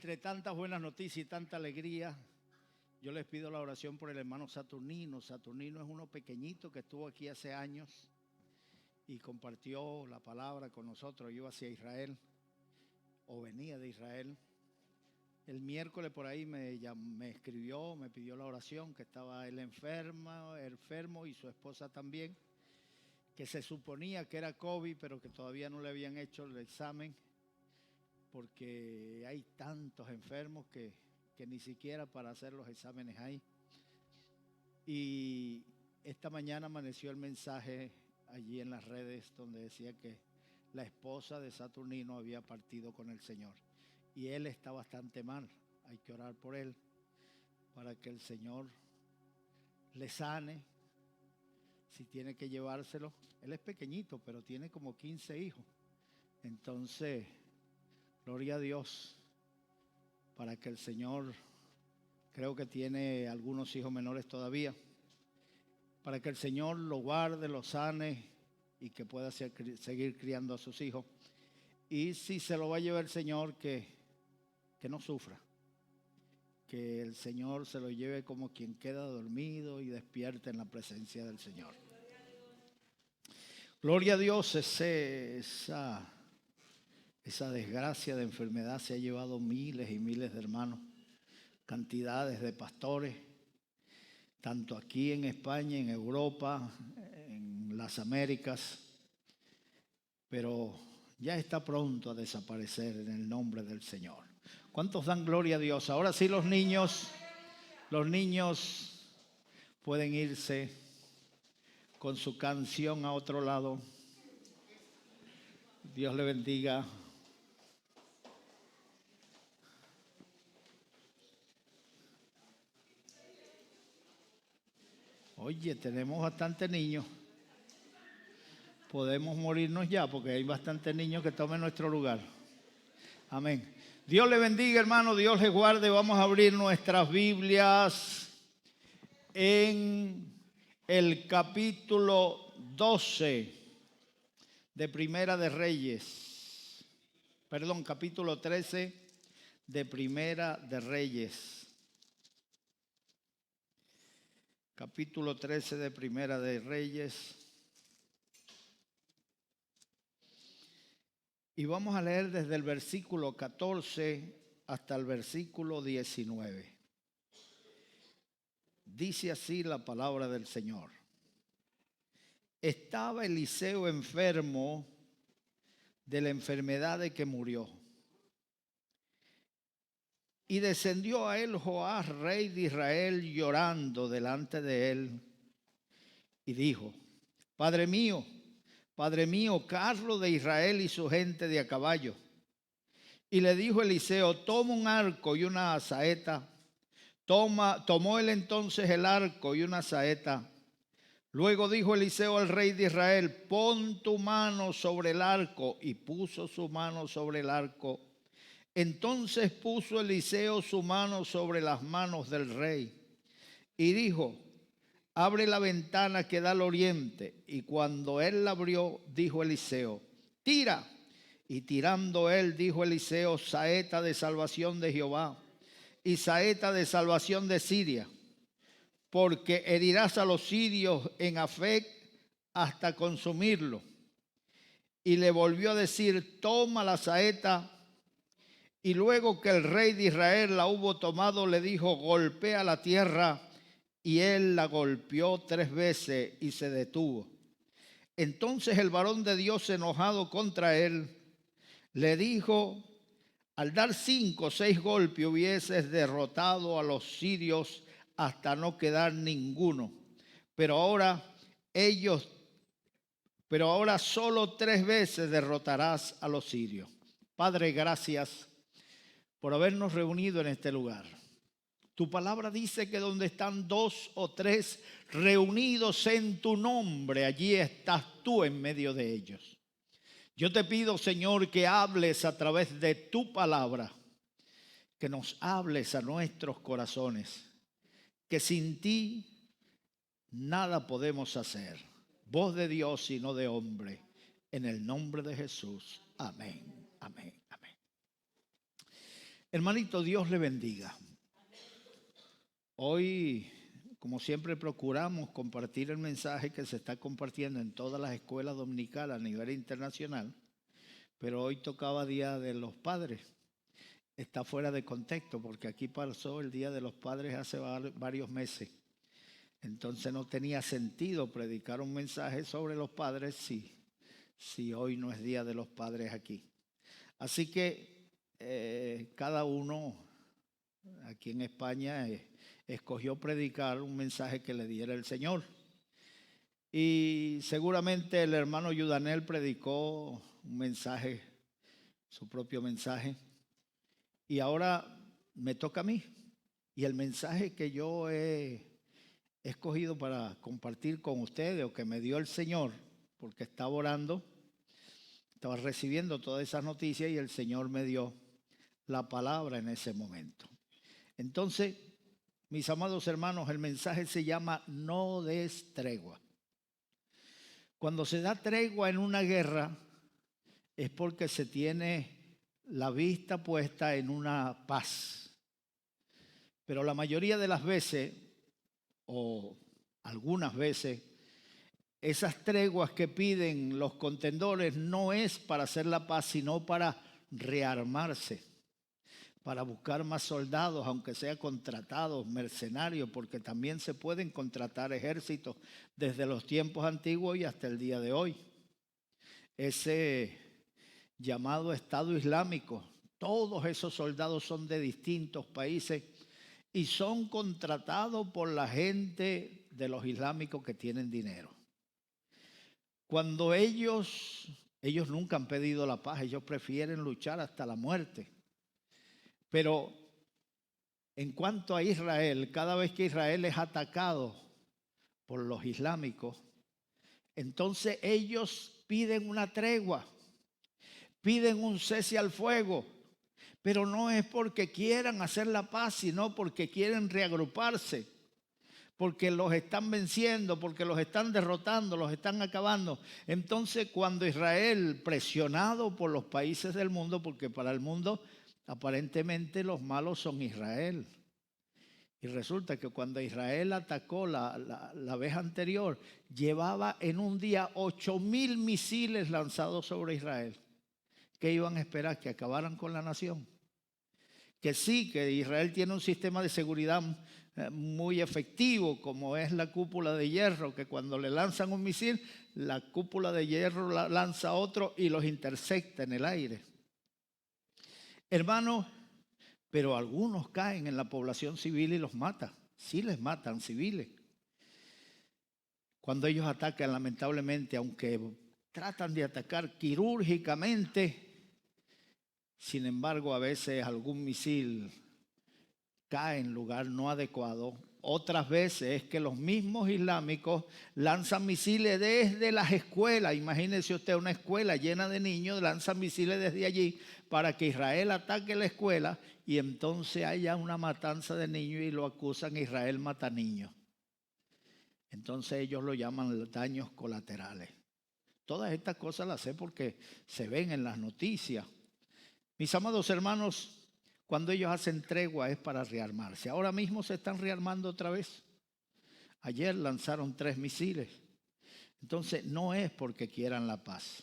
entre tantas buenas noticias y tanta alegría, yo les pido la oración por el hermano Saturnino. Saturnino es uno pequeñito que estuvo aquí hace años y compartió la palabra con nosotros. Iba hacia Israel o venía de Israel. El miércoles por ahí me escribió, me pidió la oración, que estaba él enfermo y su esposa también, que se suponía que era COVID, pero que todavía no le habían hecho el examen, porque hay tantos enfermos que ni siquiera para hacer los exámenes hay. Y esta mañana amaneció el mensaje allí en las redes donde decía que la esposa de Saturnino había partido con el Señor. Y él está bastante mal. Hay que orar por él para que el Señor le sane. Si tiene que llevárselo. Él es pequeñito, pero tiene como 15 hijos. Entonces, gloria a Dios, para que el Señor, creo que tiene algunos hijos menores todavía, para que el Señor lo guarde, lo sane y que pueda seguir criando a sus hijos. Y si se lo va a llevar el Señor, que no sufra, que el Señor se lo lleve como quien queda dormido y despierta en la presencia del Señor. Gloria a Dios. Esa desgracia de enfermedad se ha llevado miles y miles de hermanos, cantidades de pastores, tanto aquí en España, en Europa, en las Américas, pero ya está pronto a desaparecer en el nombre del Señor. ¿Cuántos dan gloria a Dios? Ahora sí los niños pueden irse con su canción a otro lado. Dios le bendiga. Oye, tenemos bastantes niños. Podemos morirnos ya porque hay bastantes niños que tomen nuestro lugar. Amén. Dios le bendiga, hermano. Dios le guarde. Vamos a abrir nuestras Biblias en el capítulo 12 de Primera de Reyes. Perdón, capítulo 13 de Primera de Reyes. Capítulo 13 de Primera de Reyes. Y vamos a leer desde el versículo 14 hasta el versículo 19. Dice así la palabra del Señor. Estaba Eliseo enfermo de la enfermedad de que murió. Y descendió a él Joás, rey de Israel, llorando delante de él. Y dijo: Padre mío, Carlos de Israel y su gente de a caballo. Y le dijo Eliseo: toma un arco y una saeta. Tomó él entonces el arco y una saeta. Luego dijo Eliseo al rey de Israel: pon tu mano sobre el arco. Y puso su mano sobre el arco. Entonces puso Eliseo su mano sobre las manos del rey. Y dijo: abre la ventana que da al oriente. Y cuando él la abrió, dijo Eliseo: tira. Y tirando él, dijo Eliseo: saeta de salvación de Jehová y saeta de salvación de Siria, porque herirás a los sirios en Afec hasta consumirlo. Y le volvió a decir: toma la saeta. Y luego que el rey de Israel la hubo tomado, le dijo: golpea la tierra. Y él la golpeó 3 veces y se detuvo. Entonces el varón de Dios, enojado contra él, le dijo: al dar 5 o 6 golpes hubieses derrotado a los sirios hasta no quedar ninguno. Pero ahora solo 3 veces derrotarás a los sirios. Padre, gracias por habernos reunido en este lugar. Tu palabra dice que donde están 2 o 3 reunidos en tu nombre, allí estás tú en medio de ellos. Yo te pido, Señor, que hables a través de tu palabra, que nos hables a nuestros corazones, que sin ti nada podemos hacer. Voz de Dios y no de hombre, en el nombre de Jesús. Amén, amén, amén. Hermanito, Dios le bendiga. Hoy, como siempre, procuramos compartir el mensaje que se está compartiendo en todas las escuelas dominicales a nivel internacional, pero hoy tocaba Día de los Padres. Está fuera de contexto porque aquí pasó el Día de los Padres hace varios meses. Entonces no tenía sentido predicar un mensaje sobre los padres si hoy no es Día de los Padres aquí. Así que cada uno aquí en España escogió predicar un mensaje que le diera el Señor. Y seguramente el hermano Yudanel predicó un mensaje, su propio mensaje. Y ahora me toca a mí. Y el mensaje que yo he escogido para compartir con ustedes, o que me dio el Señor, porque estaba orando, estaba recibiendo todas esas noticias y el Señor me dio la palabra en ese momento. Entonces, mis amados hermanos, el mensaje se llama no des tregua. Cuando se da tregua en una guerra es porque se tiene la vista puesta en una paz. Pero la mayoría de las veces, o algunas veces, esas treguas que piden los contendores no es para hacer la paz, sino para rearmarse, para buscar más soldados, aunque sea contratados, mercenarios, porque también se pueden contratar ejércitos desde los tiempos antiguos y hasta el día de hoy. Ese llamado Estado Islámico, todos esos soldados son de distintos países y son contratados por la gente de los islámicos que tienen dinero. Cuando ellos nunca han pedido la paz, ellos prefieren luchar hasta la muerte. Pero en cuanto a Israel, cada vez que Israel es atacado por los islámicos, entonces ellos piden una tregua, piden un cese al fuego, pero no es porque quieran hacer la paz, sino porque quieren reagruparse, porque los están venciendo, porque los están derrotando, los están acabando. Entonces, cuando Israel, presionado por los países del mundo, porque para el mundo aparentemente los malos son Israel. Y resulta que cuando Israel atacó la vez anterior, llevaba en un día 8,000 misiles lanzados sobre Israel. ¿Qué iban a esperar? ¿Que acabaran con la nación? Que sí, que Israel tiene un sistema de seguridad muy efectivo, como es la cúpula de hierro, que cuando le lanzan un misil, la cúpula de hierro lanza otro y los intercepta en el aire. Hermanos, pero algunos caen en la población civil y los matan. Sí les matan civiles. Cuando ellos atacan, lamentablemente, aunque tratan de atacar quirúrgicamente, sin embargo, a veces algún misil cae en lugar no adecuado. Otras veces es que los mismos islámicos lanzan misiles desde las escuelas. Imagínese usted una escuela llena de niños, lanzan misiles desde allí para que Israel ataque la escuela y entonces haya una matanza de niños y lo acusan, Israel mata niños. Entonces ellos lo llaman daños colaterales. Todas estas cosas las sé porque se ven en las noticias. Mis amados hermanos, cuando ellos hacen tregua es para rearmarse. Ahora mismo se están rearmando otra vez. Ayer lanzaron 3 misiles. Entonces no es porque quieran la paz.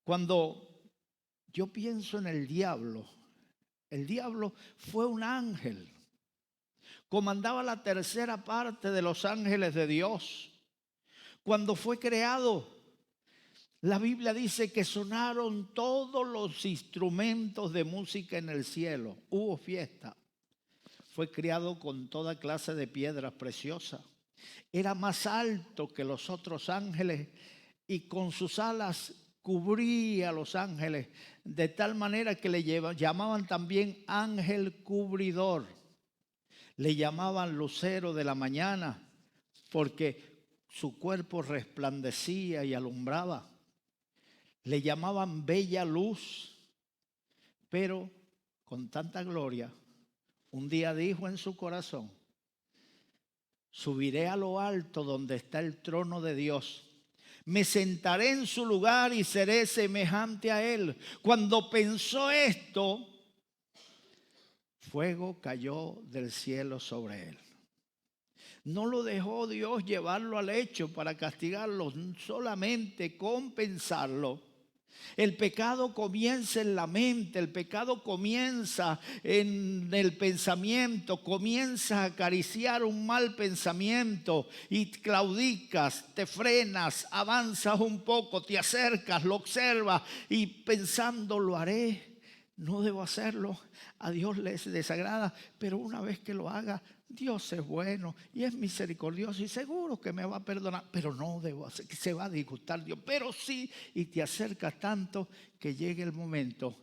Cuando yo pienso en el diablo fue un ángel. Comandaba la tercera parte de los ángeles de Dios. Cuando fue creado, la Biblia dice que sonaron todos los instrumentos de música en el cielo. Hubo fiesta. Fue criado con toda clase de piedras preciosas. Era más alto que los otros ángeles y con sus alas cubría a los ángeles de tal manera que le llamaban también ángel cubridor. Le llamaban lucero de la mañana porque su cuerpo resplandecía y alumbraba. Le llamaban bella luz, pero con tanta gloria, un día dijo en su corazón: subiré a lo alto donde está el trono de Dios. Me sentaré en su lugar y seré semejante a él. Cuando pensó esto, fuego cayó del cielo sobre él. No lo dejó Dios llevarlo al hecho para castigarlo, solamente compensarlo. El pecado comienza en la mente, el pecado comienza en el pensamiento, comienza a acariciar un mal pensamiento y claudicas, te frenas, avanzas un poco, te acercas, lo observas y pensando lo haré, no debo hacerlo, a Dios le desagrada, pero una vez que lo haga, Dios es bueno y es misericordioso y seguro que me va a perdonar, pero no debo hacer, que se va a disgustar Dios, pero sí, y te acercas tanto que llegue el momento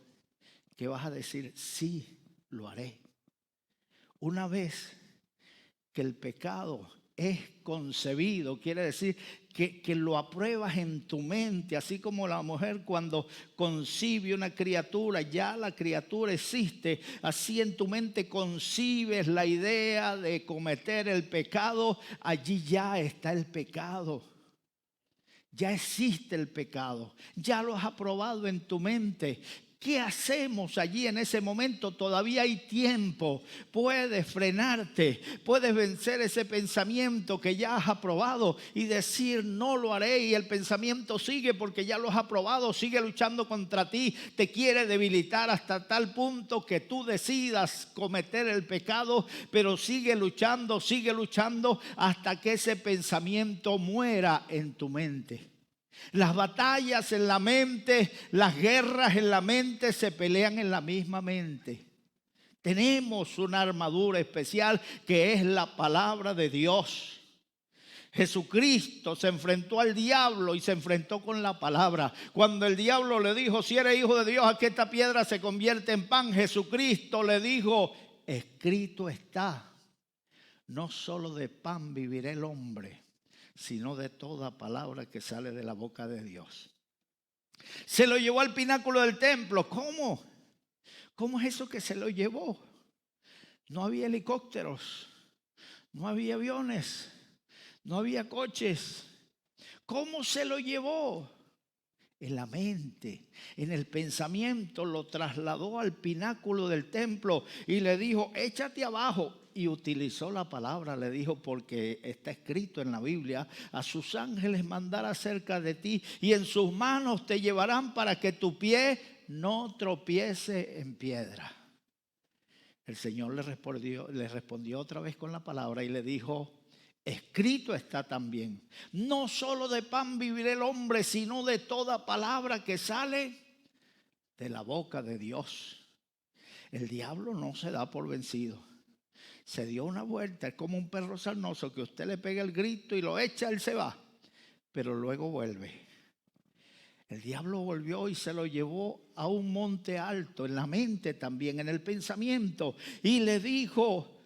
que vas a decir, sí, lo haré. Una vez que el pecado es concebido, quiere decir que lo apruebas en tu mente, así como la mujer cuando concibe una criatura, ya la criatura existe, así en tu mente concibes la idea de cometer el pecado, allí ya está el pecado. Ya existe el pecado, ya lo has aprobado en tu mente. ¿Qué hacemos allí en ese momento? Todavía hay tiempo. Puedes frenarte, puedes vencer ese pensamiento que ya has aprobado y decir no lo haré, y el pensamiento sigue porque ya lo has aprobado, sigue luchando contra ti, te quiere debilitar hasta tal punto que tú decidas cometer el pecado, pero sigue luchando hasta que ese pensamiento muera en tu mente. Las batallas en la mente, las guerras en la mente se pelean en la misma mente. Tenemos una armadura especial que es la palabra de Dios. Jesucristo se enfrentó al diablo y se enfrentó con la palabra. Cuando el diablo le dijo, si eres hijo de Dios, haz que esta piedra se convierta en pan, Jesucristo le dijo, escrito está, no solo de pan vivirá el hombre, sino de toda palabra que sale de la boca de Dios. Se lo llevó al pináculo del templo. ¿Cómo? ¿Cómo es eso que se lo llevó? No había helicópteros, no había aviones, no había coches. ¿Cómo se lo llevó? En la mente, en el pensamiento, lo trasladó al pináculo del templo y le dijo, échate abajo. Y utilizó la palabra, le dijo, porque está escrito en la Biblia, a sus ángeles mandará cerca de ti y en sus manos te llevarán para que tu pie no tropiece en piedra. El Señor le respondió otra vez con la palabra y le dijo, escrito está también, no solo de pan vivirá el hombre, sino de toda palabra que sale de la boca de Dios. El diablo no se da por vencido. Se dio una vuelta, es como un perro sarnoso que usted le pega el grito y lo echa, él se va, pero luego vuelve. El diablo volvió y se lo llevó a un monte alto, en la mente también, en el pensamiento, y le dijo,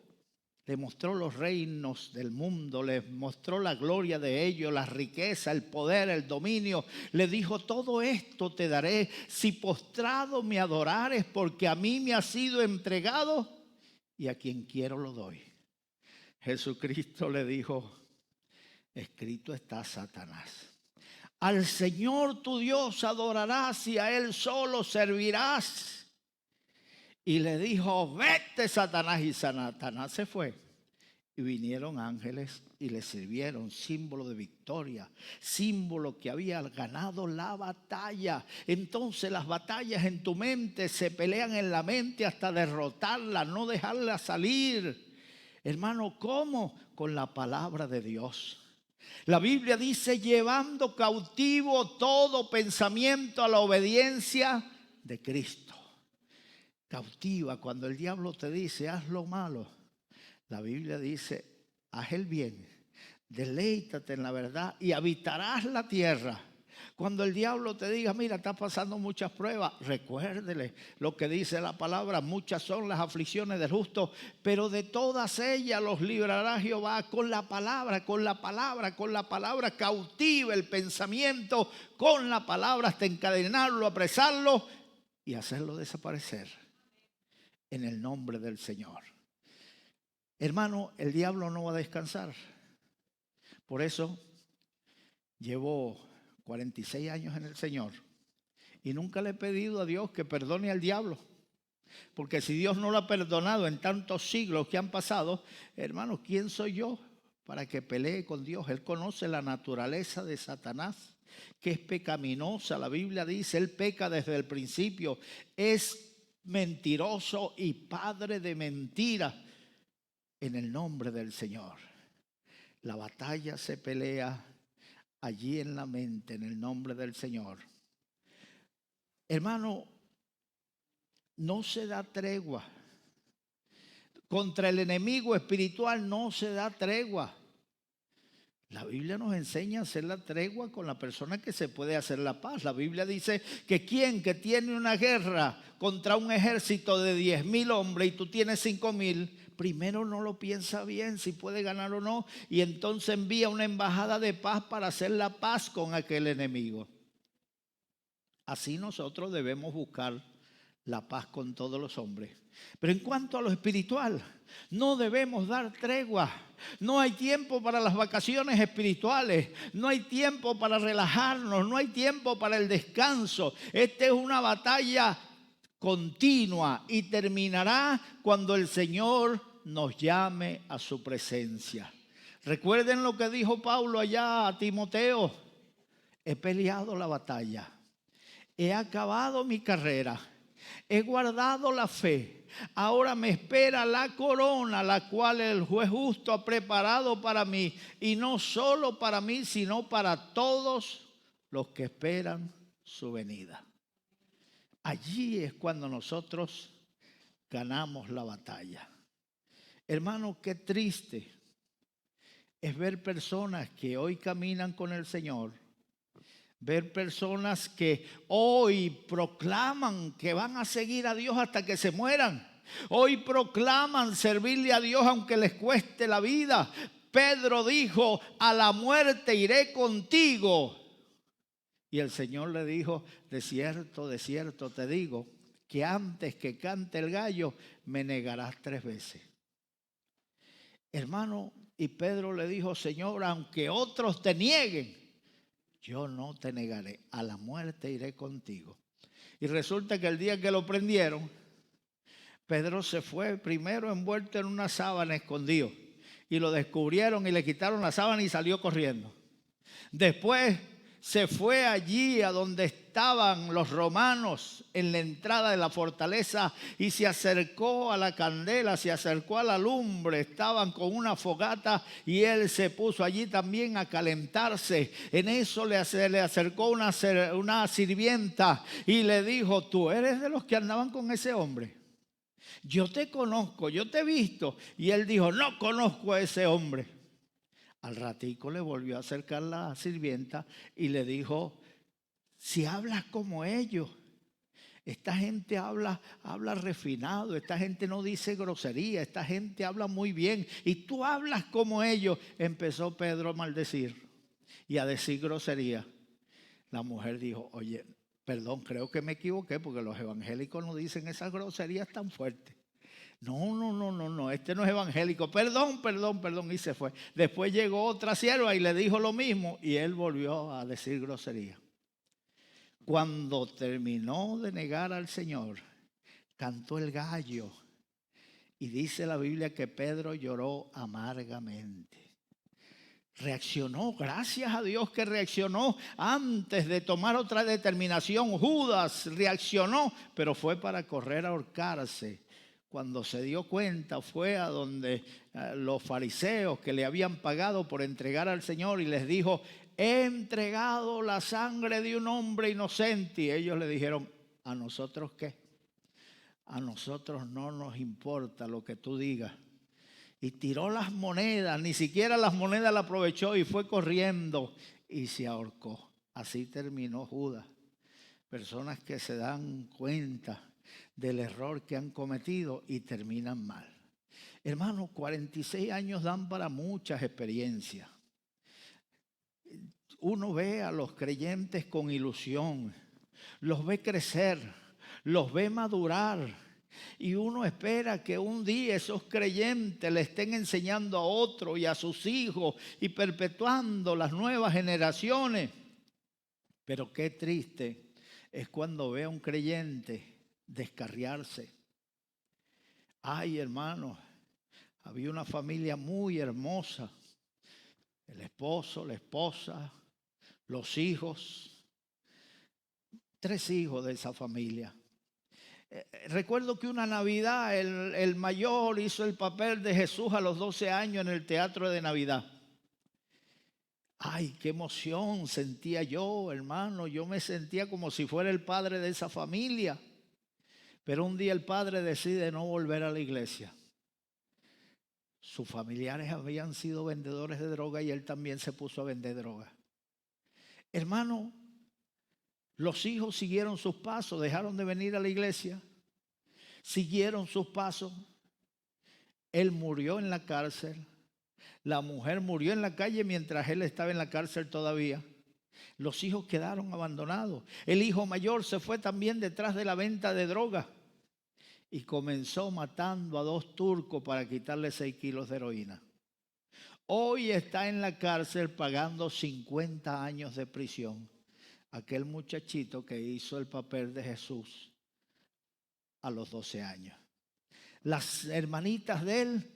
le mostró los reinos del mundo, le mostró la gloria de ellos, la riqueza, el poder, el dominio. Le dijo, todo esto te daré si postrado me adorares, porque a mí me ha sido entregado y a quien quiero lo doy. Jesucristo le dijo, escrito está, Satanás, al Señor tu Dios adorarás y a Él solo servirás. Y le dijo, vete, Satanás. Y Satanás se fue. Y vinieron ángeles y le sirvieron, símbolo de victoria, símbolo que había ganado la batalla. Entonces las batallas en tu mente se pelean en la mente hasta derrotarla, no dejarla salir. Hermano, ¿cómo? Con la palabra de Dios. La Biblia dice, llevando cautivo todo pensamiento a la obediencia de Cristo. Cautiva, cuando el diablo te dice, haz lo malo, la Biblia dice, haz el bien, deleítate en la verdad y habitarás la tierra. Cuando el diablo te diga, mira, estás pasando muchas pruebas, recuérdele lo que dice la palabra, muchas son las aflicciones del justo, pero de todas ellas los librará Jehová con la palabra, con la palabra, con la palabra. Cautiva el pensamiento con la palabra hasta encadenarlo, apresarlo y hacerlo desaparecer en el nombre del Señor. Hermano, el diablo no va a descansar. Por eso llevo 46 años en el Señor y nunca le he pedido a Dios que perdone al diablo. Porque si Dios no lo ha perdonado en tantos siglos que han pasado, hermano, ¿quién soy yo para que pelee con Dios? Él conoce la naturaleza de Satanás, que es pecaminosa. La Biblia dice, él peca desde el principio, es mentiroso y padre de mentira. En el nombre del Señor, la batalla se pelea allí en la mente, en el nombre del Señor. Hermano, no se da tregua. Contra el enemigo espiritual no se da tregua. La Biblia nos enseña a hacer la tregua con la persona que se puede hacer la paz. La Biblia dice que quien que tiene una guerra contra un ejército de 10,000 hombres y tú tienes 5,000, primero no lo piensa bien si puede ganar o no, y entonces envía una embajada de paz para hacer la paz con aquel enemigo. Así nosotros debemos buscar la paz con todos los hombres. Pero en cuanto a lo espiritual, no debemos dar tregua. No hay tiempo para las vacaciones espirituales, no hay tiempo para relajarnos, no hay tiempo para el descanso. Esta es una batalla continua y terminará cuando el Señor nos llame a su presencia. Recuerden lo que dijo Pablo allá a Timoteo: he peleado la batalla, he acabado mi carrera, he guardado la fe. Ahora me espera la corona, la cual el juez justo ha preparado para mí, y no solo para mí, sino para todos los que esperan su venida. Allí es cuando nosotros ganamos la batalla. Hermano, qué triste es ver personas que hoy caminan con el Señor, ver personas que hoy proclaman que van a seguir a Dios hasta que se mueran. Hoy proclaman servirle a Dios aunque les cueste la vida. Pedro dijo: a la muerte iré contigo. Y el Señor le dijo: de cierto te digo, que antes que cante el gallo, me negarás 3 veces. Hermano, y Pedro le dijo: Señor, aunque otros te nieguen, yo no te negaré, a la muerte iré contigo. Y resulta que el día que lo prendieron, Pedro se fue primero envuelto en una sábana, escondido, y lo descubrieron y le quitaron la sábana y salió corriendo. Después se fue allí a donde estaban los romanos en la entrada de la fortaleza y se acercó a la candela, se acercó a la lumbre. Estaban con una fogata y él se puso allí también a calentarse. En eso le acercó una sirvienta y le dijo: tú eres de los que andaban con ese hombre. Yo te conozco, yo te he visto. Y él dijo: no conozco a ese hombre. Al ratico le volvió a acercar la sirvienta y le dijo: si hablas como ellos, esta gente habla refinado, esta gente no dice grosería, esta gente habla muy bien y tú hablas como ellos. Empezó Pedro a maldecir y a decir grosería. La mujer dijo: oye, perdón, creo que me equivoqué, porque los evangélicos no dicen esas groserías tan fuertes. No, este no es evangélico. Perdón, y se fue. Después llegó otra sierva y le dijo lo mismo y él volvió a decir grosería. Cuando terminó de negar al Señor, cantó el gallo y dice la Biblia que Pedro lloró amargamente. Reaccionó, gracias a Dios que reaccionó antes de tomar otra determinación. Judas reaccionó, pero fue para correr a ahorcarse. Cuando se dio cuenta, fue a donde los fariseos que le habían pagado por entregar al Señor y les dijo: he entregado la sangre de un hombre inocente. Y ellos le dijeron: ¿a nosotros qué? A nosotros no nos importa lo que tú digas. Y tiró las monedas, ni siquiera las monedas la aprovechó y fue corriendo y se ahorcó. Así terminó Judas. Personas que se dan cuenta del error que han cometido y terminan mal. Hermanos, 46 años dan para muchas experiencias. Uno ve a los creyentes con ilusión, los ve crecer, los ve madurar. Y uno espera que un día esos creyentes le estén enseñando a otro y a sus hijos y perpetuando las nuevas generaciones. Pero qué triste es cuando ve a un creyente descarriarse, Ay, hermano, había una familia muy hermosa. El esposo, la esposa, los hijos, 3 hijos de esa familia. Recuerdo que una Navidad el mayor hizo el papel de Jesús a los 12 años en el teatro de Navidad. Ay, qué emoción sentía yo, hermano. Yo me sentía como si fuera el padre de esa familia. Pero un día el padre decide no volver a la iglesia. Sus familiares habían sido vendedores de droga y él también se puso a vender droga. Hermano, los hijos siguieron sus pasos, dejaron de venir a la iglesia, siguieron sus pasos. Él murió en la cárcel, la mujer murió en la calle mientras él estaba en la cárcel todavía. Los hijos quedaron abandonados. El hijo mayor se fue también detrás de la venta de droga y comenzó matando a 2 turcos para quitarle 6 kilos de heroína. Hoy está en la cárcel pagando 50 años de prisión. Aquel muchachito que hizo el papel de Jesús a los 12 años. Las hermanitas de él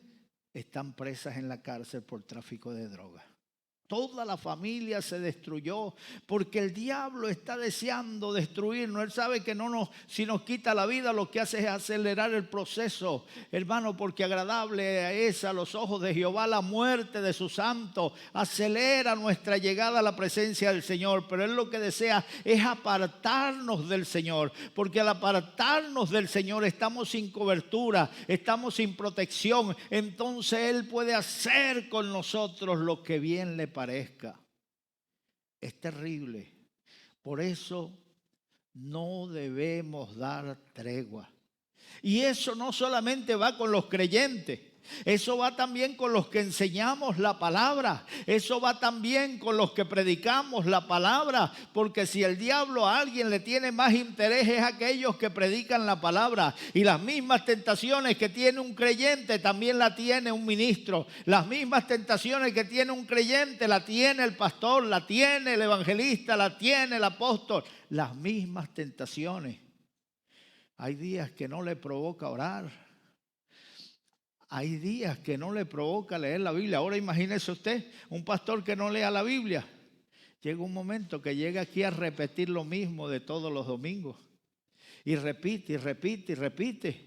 están presas en la cárcel por tráfico de drogas. Toda la familia se destruyó porque el diablo está deseando destruirnos. Él sabe que si nos quita la vida, lo que hace es acelerar el proceso, hermano, porque agradable es a los ojos de Jehová la muerte de sus santos. Acelera nuestra llegada a la presencia del Señor, pero Él lo que desea es apartarnos del Señor, porque al apartarnos del Señor estamos sin cobertura, estamos sin protección. Entonces Él puede hacer con nosotros lo que bien le parezca. Es terrible. Por eso no debemos dar tregua. Y eso no solamente va con los creyentes. Eso va también con los que enseñamos la palabra. Eso va también con los que predicamos la palabra. Porque si el diablo a alguien le tiene más interés es a aquellos que predican la palabra. Y las mismas tentaciones que tiene un creyente también la tiene un ministro. Las mismas tentaciones que tiene un creyente la tiene el pastor, la tiene el evangelista, la tiene el apóstol. Las mismas tentaciones. Hay días que no le provoca orar. Hay días que no le provoca leer la Biblia. Ahora imagínese usted, un pastor que no lea la Biblia. Llega un momento que llega aquí a repetir lo mismo de todos los domingos. Y repite, y repite, y repite.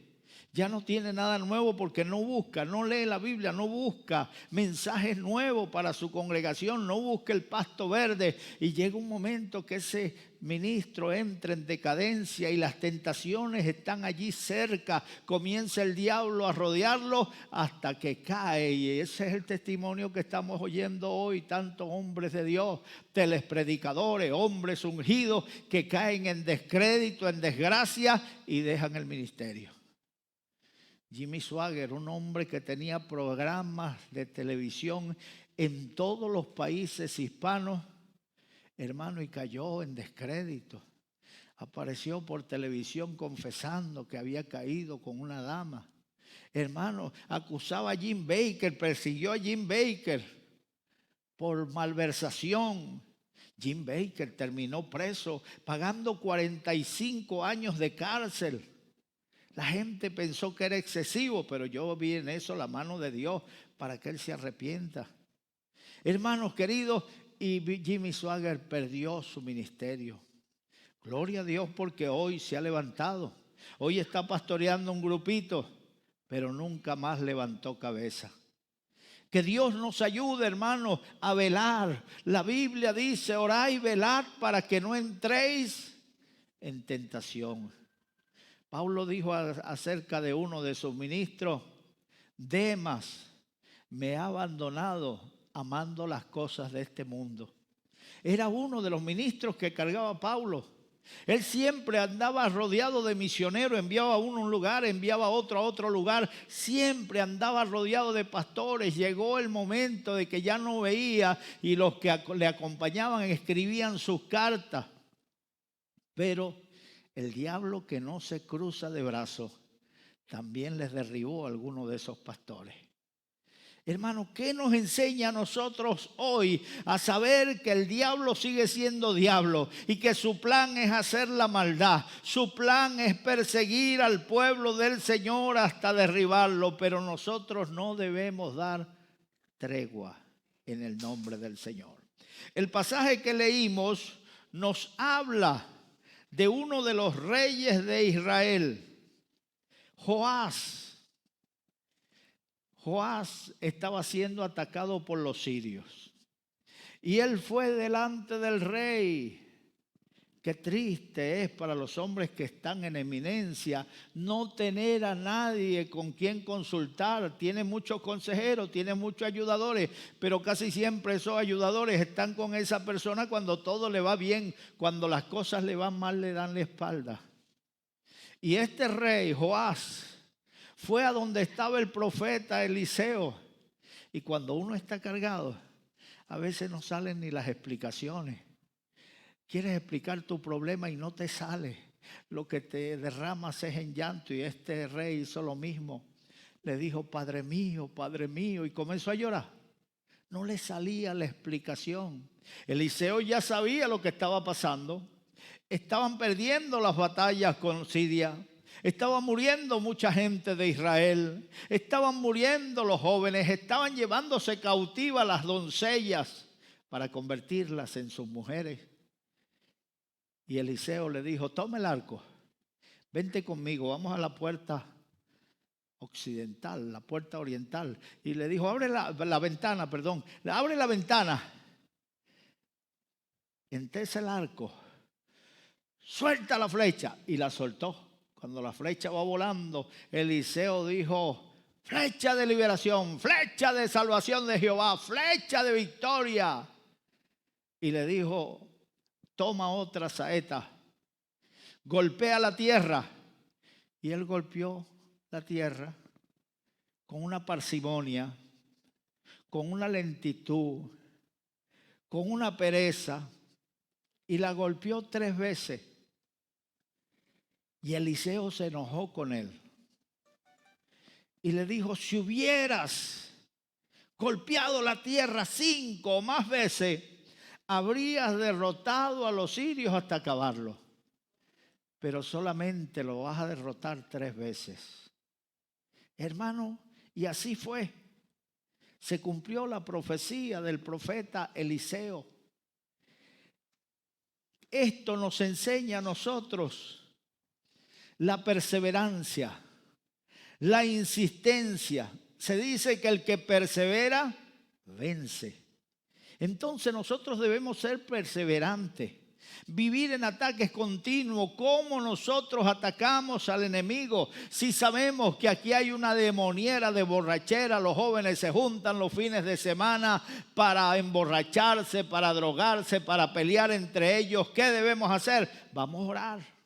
Ya no tiene nada nuevo porque no busca, no lee la Biblia, no busca mensajes nuevos para su congregación, no busca el pasto verde. Y llega un momento que ese ministro entra en decadencia y las tentaciones están allí cerca. Comienza el diablo a rodearlo hasta que cae. Y ese es el testimonio que estamos oyendo hoy. Tantos hombres de Dios, telespredicadores, hombres ungidos que caen en descrédito, en desgracia y dejan el ministerio. Jimmy Swaggart, un hombre que tenía programas de televisión en todos los países hispanos, hermano, y cayó en descrédito. Apareció por televisión confesando que había caído con una dama. Hermano, acusaba a Jim Bakker, persiguió a Jim Bakker por malversación. Jim Bakker terminó preso, pagando 45 años de cárcel. La gente pensó que era excesivo, pero yo vi en eso la mano de Dios para que él se arrepienta. Hermanos queridos, y Jimmy Swaggart perdió su ministerio. Gloria a Dios porque hoy se ha levantado. Hoy está pastoreando un grupito, pero nunca más levantó cabeza. Que Dios nos ayude, hermanos, a velar. La Biblia dice, orad y velad para que no entréis en tentación. Pablo dijo acerca de uno de sus ministros, Demas me ha abandonado amando las cosas de este mundo. Era uno de los ministros que cargaba Pablo. Él siempre andaba rodeado de misioneros, enviaba a uno a un lugar, enviaba a otro lugar, siempre andaba rodeado de pastores. Llegó el momento de que ya no veía y los que le acompañaban escribían sus cartas. Pero el diablo que no se cruza de brazos también les derribó a algunos de esos pastores. Hermano, ¿qué nos enseña a nosotros hoy a saber que el diablo sigue siendo diablo y que su plan es hacer la maldad? Su plan es perseguir al pueblo del Señor hasta derribarlo, pero nosotros no debemos dar tregua en el nombre del Señor. El pasaje que leímos nos habla de uno de los reyes de Israel, Joás. Joás estaba siendo atacado por los sirios y él fue delante del rey. Qué triste es para los hombres que están en eminencia no tener a nadie con quien consultar. Tiene muchos consejeros, tiene muchos ayudadores, pero casi siempre esos ayudadores están con esa persona cuando todo le va bien. Cuando las cosas le van mal, le dan la espalda. Y este rey, Joás, fue a donde estaba el profeta Eliseo. Y cuando uno está cargado, a veces no salen ni las explicaciones. Quieres explicar tu problema y no te sale. Lo que te derramas es en llanto. Y este rey hizo lo mismo. Le dijo, Padre mío, y comenzó a llorar. No le salía la explicación. Eliseo ya sabía lo que estaba pasando. Estaban perdiendo las batallas con Siria. Estaba muriendo mucha gente de Israel. Estaban muriendo los jóvenes. Estaban llevándose cautivas las doncellas para convertirlas en sus mujeres. Y Eliseo le dijo, toma el arco, vente conmigo, vamos a la puerta occidental, la puerta oriental. Y le dijo, abre la ventana. Entesa el arco, suelta la flecha. Y la soltó. Cuando la flecha va volando, Eliseo dijo, flecha de liberación, flecha de salvación de Jehová, flecha de victoria. Y le dijo, toma otra saeta, golpea la tierra. Y él golpeó la tierra con una parsimonia, con una lentitud, con una pereza, y la golpeó 3 veces. Y Eliseo se enojó con él y le dijo, si hubieras golpeado la tierra 5 o más veces, habrías derrotado a los sirios hasta acabarlo. Pero solamente lo vas a derrotar 3 veces. Hermano, y así fue. Se cumplió la profecía del profeta Eliseo. Esto nos enseña a nosotros la perseverancia, la insistencia. Se dice que el que persevera, vence. Entonces nosotros debemos ser perseverantes, vivir en ataques continuos. ¿Cómo nosotros atacamos al enemigo? Si sabemos que aquí hay una demoniera de borrachera, los jóvenes se juntan los fines de semana para emborracharse, para drogarse, para pelear entre ellos. ¿Qué debemos hacer? Vamos a orar.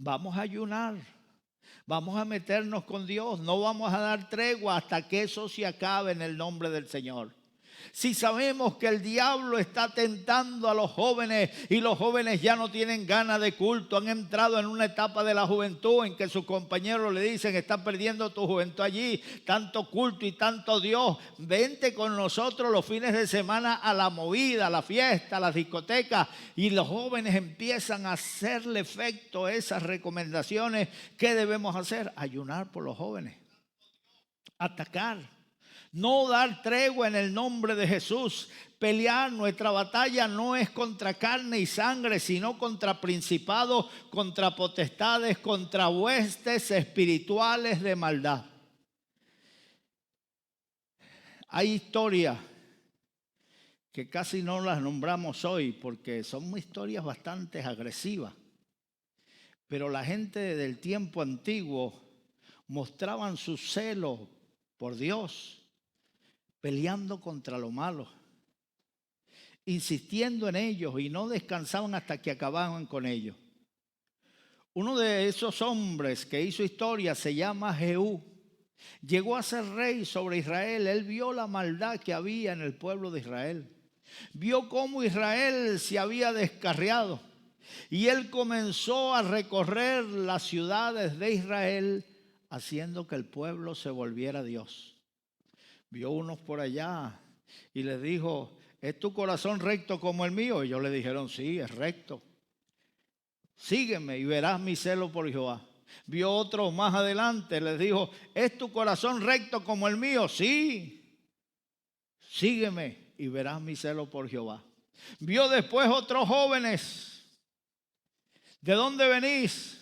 Vamos a ayunar, vamos a meternos con Dios, no vamos a dar tregua hasta que eso se acabe en el nombre del Señor. Si sabemos que el diablo está tentando a los jóvenes y los jóvenes ya no tienen ganas de culto, han entrado en una etapa de la juventud en que sus compañeros le dicen, estás perdiendo tu juventud allí, tanto culto y tanto Dios, vente con nosotros los fines de semana a la movida, a la fiesta, a las discotecas. Y los jóvenes empiezan a hacerle efecto esas recomendaciones. ¿Qué debemos hacer? Ayunar por los jóvenes, atacar. No dar tregua en el nombre de Jesús. Pelear, nuestra batalla no es contra carne y sangre, sino contra principados, contra potestades, contra huestes espirituales de maldad. Hay historias que casi no las nombramos hoy porque son historias bastante agresivas. Pero la gente del tiempo antiguo mostraban su celo por Dios, peleando contra lo malo, insistiendo en ellos y no descansaban hasta que acababan con ellos. Uno de esos hombres que hizo historia se llama Jehú. Llegó a ser rey sobre Israel. Él vio la maldad que había en el pueblo de Israel. Vio cómo Israel se había descarriado. Y él comenzó a recorrer las ciudades de Israel haciendo que el pueblo se volviera a Dios. vio unos por allá y les dijo, ¿es tu corazón recto como el mío? Y ellos le dijeron, sí, es recto. Sígueme y verás mi celo por Jehová. Vio otro más adelante, les dijo, ¿es tu corazón recto como el mío? Sí, sígueme y verás mi celo por Jehová. Vio después otros jóvenes, ¿de dónde venís?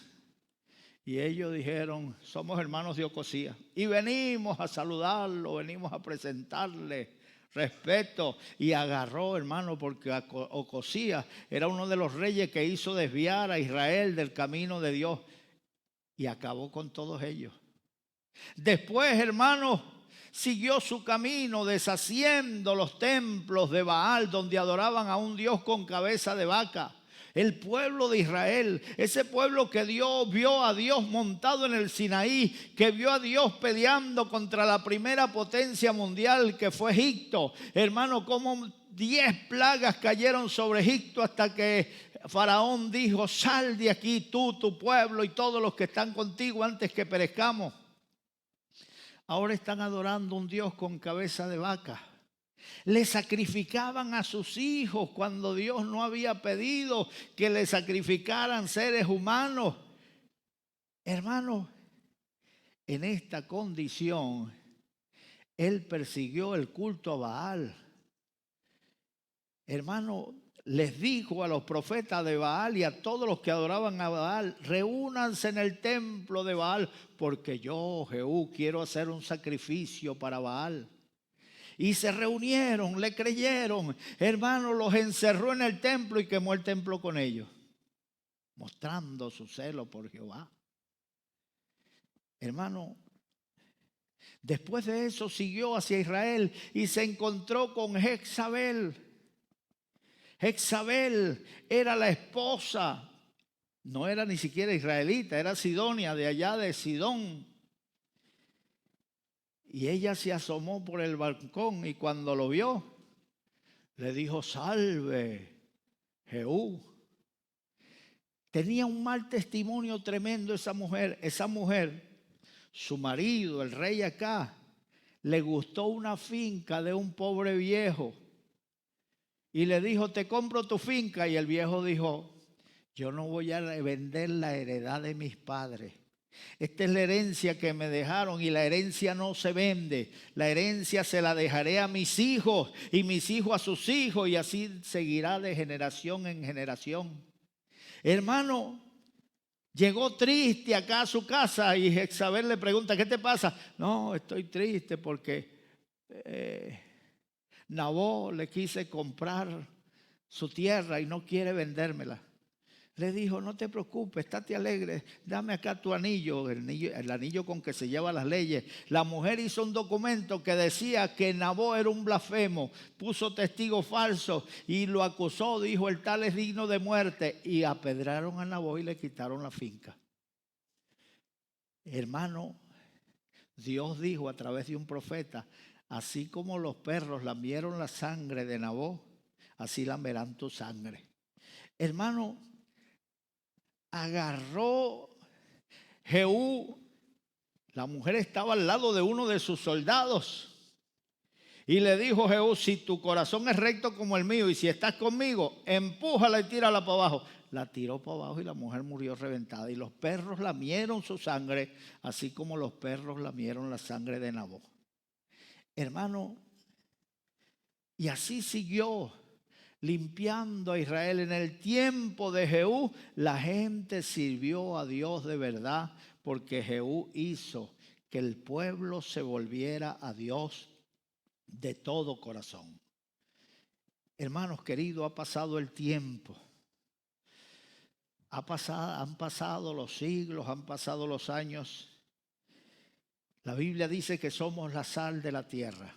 Y ellos dijeron, somos hermanos de Ocosías y venimos a saludarlo, venimos a presentarle respeto. Y agarró, hermano, porque Ocosías era uno de los reyes que hizo desviar a Israel del camino de Dios y acabó con todos ellos. Después, hermano, siguió su camino deshaciendo los templos de Baal donde adoraban a un Dios con cabeza de vaca. El pueblo de Israel, ese pueblo que vio a Dios montado en el Sinaí, que vio a Dios peleando contra la primera potencia mundial que fue Egipto. Hermano, como 10 plagas cayeron sobre Egipto hasta que Faraón dijo, sal de aquí tú, tu pueblo y todos los que están contigo antes que perezcamos. Ahora están adorando a un Dios con cabeza de vaca. Le sacrificaban a sus hijos cuando Dios no había pedido que le sacrificaran seres humanos. Hermano, en esta condición, él persiguió el culto a Baal. Hermano, les dijo a los profetas de Baal y a todos los que adoraban a Baal, reúnanse en el templo de Baal, porque yo, Jehú, quiero hacer un sacrificio para Baal. Y se reunieron, le creyeron. Hermano, los encerró en el templo y quemó el templo con ellos, mostrando su celo por Jehová. Hermano, después de eso siguió hacia Israel y se encontró con Jezabel. Jezabel era la esposa, no era ni siquiera israelita, era sidonia, de allá de Sidón. Y ella se asomó por el balcón y cuando lo vio, le dijo, salve, Jehú. Tenía un mal testimonio tremendo esa mujer. Esa mujer, su marido, el rey acá, le gustó una finca de un pobre viejo. Y le dijo, te compro tu finca. Y el viejo dijo, yo no voy a vender la heredad de mis padres. Esta es la herencia que me dejaron y la herencia no se vende. La herencia se la dejaré a mis hijos y mis hijos a sus hijos y así seguirá de generación en generación. Hermano, llegó triste acá a su casa y Jezabel le pregunta, ¿qué te pasa? No, estoy triste porque Nabot le quise comprar su tierra y no quiere vendérmela. Le dijo, no te preocupes, estate alegre, dame acá tu anillo, el anillo con que se lleva las leyes. La mujer hizo un documento que decía que Nabot era un blasfemo, puso testigos falsos y lo acusó, dijo, el tal es digno de muerte. Y apedraron a Nabot y le quitaron la finca. Hermano, Dios dijo a través de un profeta, así como los perros lamieron la sangre de Nabot, así lamerán tu sangre. Hermano, agarró Jehú, la mujer estaba al lado de uno de sus soldados y le dijo Jehú, si tu corazón es recto como el mío y si estás conmigo, empújala y tírala para abajo. La tiró para abajo y la mujer murió reventada y los perros lamieron su sangre, así como los perros lamieron la sangre de Nabot. Hermano, y así siguió limpiando a Israel. En el tiempo de Jehú, la gente sirvió a Dios de verdad, porque Jehú hizo que el pueblo se volviera a Dios de todo corazón. Hermanos queridos, ha pasado el tiempo. Han pasado los siglos, han pasado los años. La Biblia dice que somos la sal de la tierra.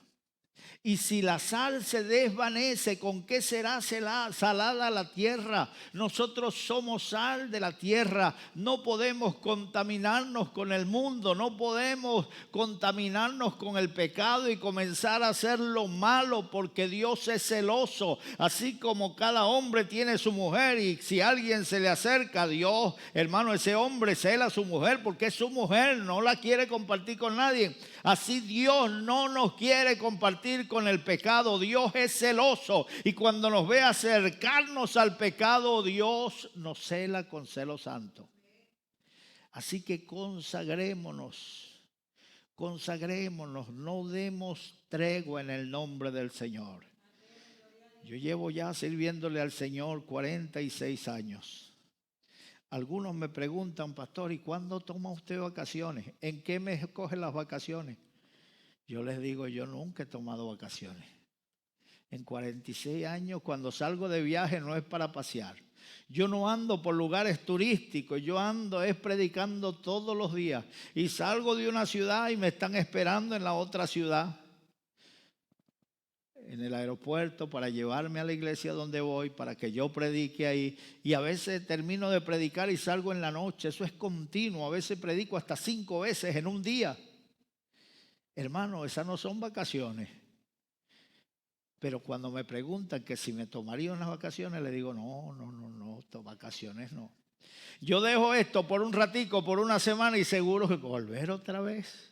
Y si la sal se desvanece, ¿con qué será salada la tierra? Nosotros somos sal de la tierra. No podemos contaminarnos con el mundo. No podemos contaminarnos con el pecado y comenzar a hacer lo malo, porque Dios es celoso. Así como cada hombre tiene su mujer, y si alguien se le acerca a Dios, hermano, ese hombre cela a su mujer porque es su mujer. No la quiere compartir con nadie. Así Dios no nos quiere compartir con el pecado. Dios es celoso, y cuando nos ve acercarnos al pecado, Dios nos cela con celo santo. Así que consagrémonos, no demos tregua en el nombre del Señor. Yo llevo ya sirviéndole al Señor 46 años. Algunos me preguntan, pastor, ¿y cuándo toma usted vacaciones? ¿En qué mes coge las vacaciones? Yo les digo, yo nunca he tomado vacaciones. En 46 años, cuando salgo de viaje, no es para pasear. Yo no ando por lugares turísticos, yo ando es predicando todos los días. Y salgo de una ciudad y me están esperando en la otra ciudad, en el aeropuerto, para llevarme a la iglesia donde voy, para que yo predique ahí. Y a veces termino de predicar y salgo en la noche. Eso es continuo. A veces predico hasta 5 veces en un día. Hermano, esas no son vacaciones. Pero cuando me preguntan que si me tomaría unas vacaciones, le digo, no, vacaciones no. Yo dejo esto por un ratico, por una semana, y seguro que volver otra vez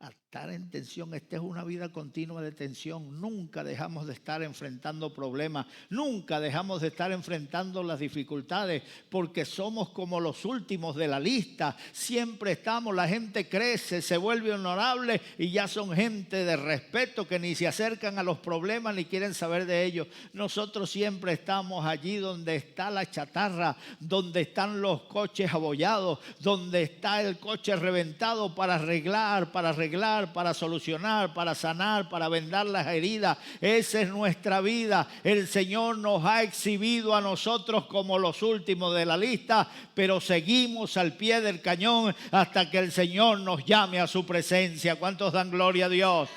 a estar en tensión. Esta es una vida continua de tensión. Nunca dejamos de estar enfrentando problemas. Nunca dejamos de estar enfrentando las dificultades, porque somos como los últimos de la lista. Siempre estamos, la gente crece, se vuelve honorable y ya son gente de respeto que ni se acercan a los problemas ni quieren saber de ellos. Nosotros siempre estamos allí donde está la chatarra, donde están los coches abollados, donde está el coche reventado, para arreglar, para solucionar, para sanar, para vendar las heridas. Esa es nuestra vida. El Señor nos ha exhibido a nosotros como los últimos de la lista, pero seguimos al pie del cañón hasta que el Señor nos llame a su presencia. ¿Cuántos dan gloria a Dios?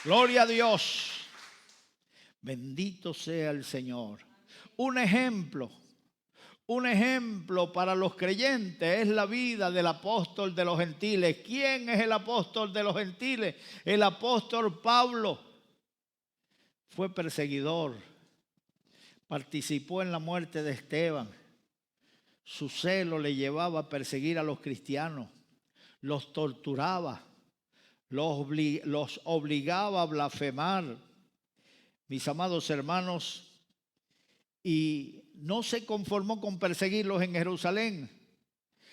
Gloria a Dios. Bendito sea el Señor. Un ejemplo para los creyentes es la vida del apóstol de los gentiles. ¿Quién es el apóstol de los gentiles? El apóstol Pablo fue perseguidor, participó en la muerte de Esteban. Su celo le llevaba a perseguir a los cristianos, los torturaba, los obligaba a blasfemar. Mis amados hermanos, y no se conformó con perseguirlos en Jerusalén,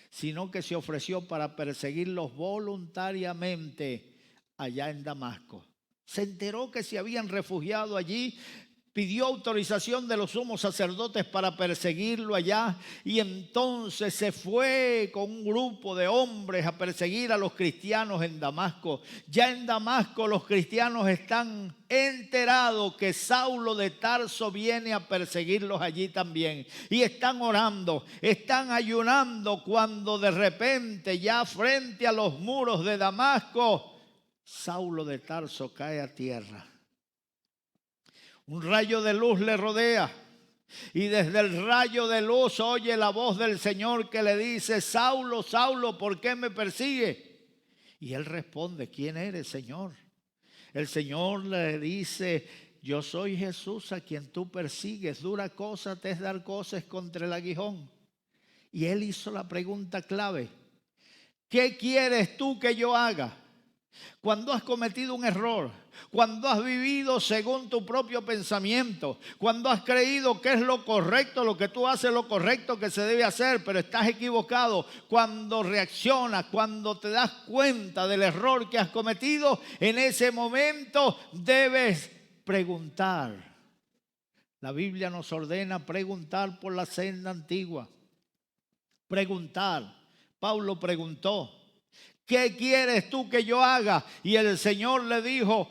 sino que se ofreció para perseguirlos voluntariamente allá en Damasco. Se enteró que se habían refugiado allí, pidió autorización de los sumos sacerdotes para perseguirlo allá, y entonces se fue con un grupo de hombres a perseguir a los cristianos en Damasco. Ya en Damasco los cristianos están enterados que Saulo de Tarso viene a perseguirlos allí también, y están orando, están ayunando, cuando de repente, ya frente a los muros de Damasco, Saulo de Tarso cae a tierra. Un rayo de luz le rodea, y desde el rayo de luz oye la voz del Señor que le dice: Saulo, Saulo, ¿por qué me persigue? Y él responde: ¿quién eres, Señor? El Señor le dice: yo soy Jesús a quien tú persigues. Dura cosa te es dar coces contra el aguijón. Y él hizo la pregunta clave: ¿qué quieres tú que yo haga? Cuando has cometido un error, cuando has vivido según tu propio pensamiento, cuando has creído que es lo correcto, lo que tú haces es lo correcto que se debe hacer, pero estás equivocado, cuando reaccionas, cuando te das cuenta del error que has cometido, en ese momento debes preguntar. La Biblia nos ordena preguntar por la senda antigua. Preguntar. Pablo preguntó: ¿qué quieres tú que yo haga? Y el Señor le dijo: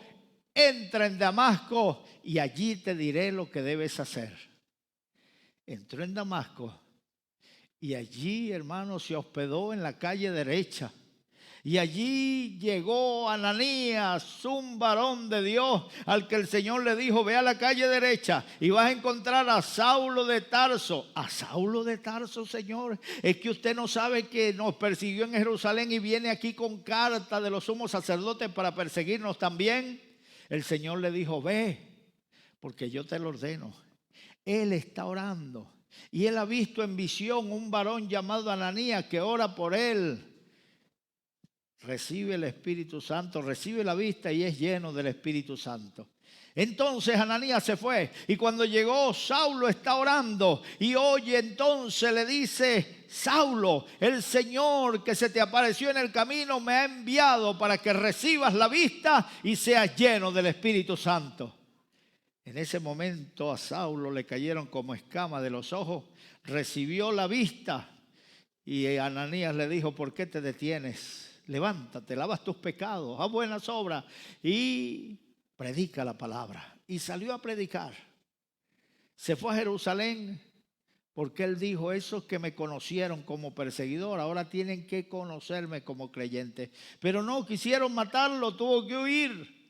entra en Damasco y allí te diré lo que debes hacer. Entró en Damasco y allí, hermano, se hospedó en la calle derecha. Y allí llegó Ananías, un varón de Dios, al que el Señor le dijo: ve a la calle derecha y vas a encontrar a Saulo de Tarso. ¿A Saulo de Tarso, Señor? Es que usted no sabe que nos persiguió en Jerusalén y viene aquí con carta de los sumos sacerdotes para perseguirnos también. El Señor le dijo: ve, porque yo te lo ordeno. Él está orando y él ha visto en visión un varón llamado Ananías que ora por él. Recibe el Espíritu Santo, recibe la vista y es lleno del Espíritu Santo. Entonces Ananías se fue y cuando llegó, Saulo está orando y oye, entonces le dice: Saulo, el Señor que se te apareció en el camino me ha enviado para que recibas la vista y seas lleno del Espíritu Santo. En ese momento a Saulo le cayeron como escamas de los ojos, recibió la vista y Ananías le dijo: ¿por qué te detienes? Levántate, lavas tus pecados, haz buenas obras y predica la palabra. Y salió a predicar. Se fue a Jerusalén porque él dijo: esos que me conocieron como perseguidor ahora tienen que conocerme como creyente. Pero no quisieron matarlo, tuvo que huir.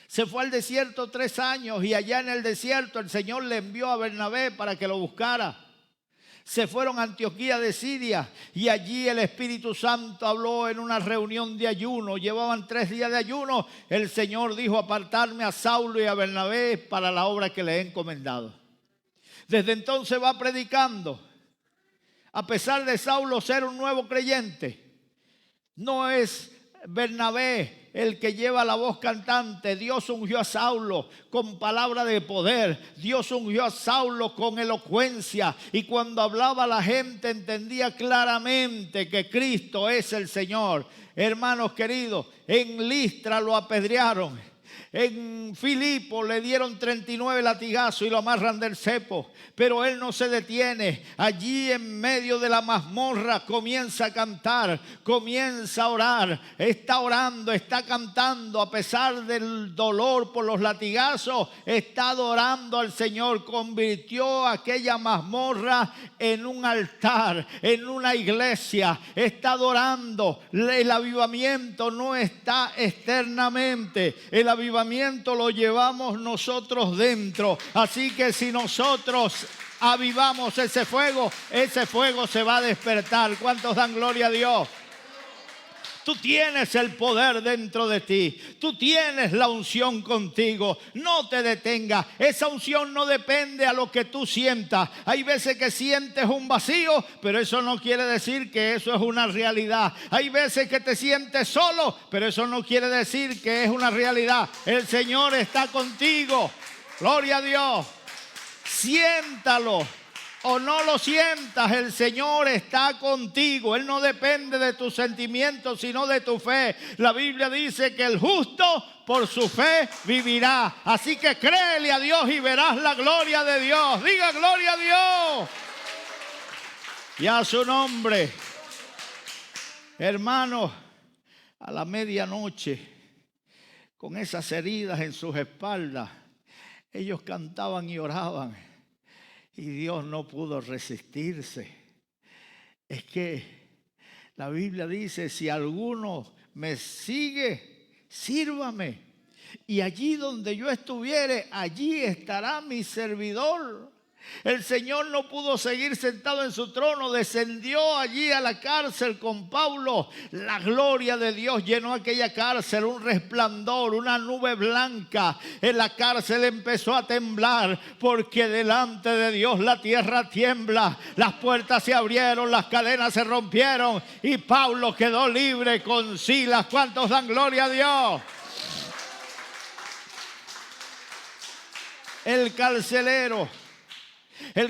Se fue al desierto 3 años y allá en el desierto el Señor le envió a Bernabé para que lo buscara. Se fueron a Antioquía de Siria y allí el Espíritu Santo habló en una reunión de ayuno. Llevaban 3 días de ayuno. El Señor dijo: apartarme a Saulo y a Bernabé para la obra que le he encomendado. Desde entonces va predicando. A pesar de Saulo ser un nuevo creyente, no es Bernabé el que lleva la voz cantante. Dios ungió a Saulo con palabra de poder. Dios ungió a Saulo con elocuencia. Y cuando hablaba la gente entendía claramente que Cristo es el Señor. Hermanos queridos, en Listra lo apedrearon. En Filipo le dieron 39 latigazos y lo amarran del cepo, pero él no se detiene. Allí en medio de la mazmorra comienza a cantar, comienza a orar, está orando, está cantando a pesar del dolor por los latigazos, está adorando al Señor. Convirtió aquella mazmorra en un altar, en una iglesia, está adorando. El avivamiento no está externamente, el avivamiento lo llevamos nosotros dentro. Así que si nosotros avivamos ese fuego se va a despertar. ¿Cuántos dan gloria a Dios? Tú tienes el poder dentro de ti. Tú tienes la unción contigo. No te detengas. Esa unción no depende a lo que tú sientas. Hay veces que sientes un vacío, pero eso no quiere decir que eso es una realidad. Hay veces que te sientes solo, pero eso no quiere decir que es una realidad. El Señor está contigo. Gloria a Dios. Siéntalo o no lo sientas, el Señor está contigo. Él no depende de tus sentimientos, sino de tu fe. La Biblia dice que el justo por su fe vivirá. Así que créele a Dios y verás la gloria de Dios. Diga gloria a Dios y a su nombre. Hermanos, a la medianoche, con esas heridas en sus espaldas, ellos cantaban y oraban. Y Dios no pudo resistirse. Es que la Biblia dice: si alguno me sigue, sírvame. Y allí donde yo estuviere, allí estará mi servidor. El Señor no pudo seguir sentado en su trono, descendió allí a la cárcel con Pablo. La gloria de Dios llenó aquella cárcel, un resplandor, una nube blanca. En la cárcel empezó a temblar, porque delante de Dios la tierra tiembla. Las puertas se abrieron, las cadenas se rompieron y Pablo quedó libre con Silas. ¿Cuántos dan gloria a Dios? El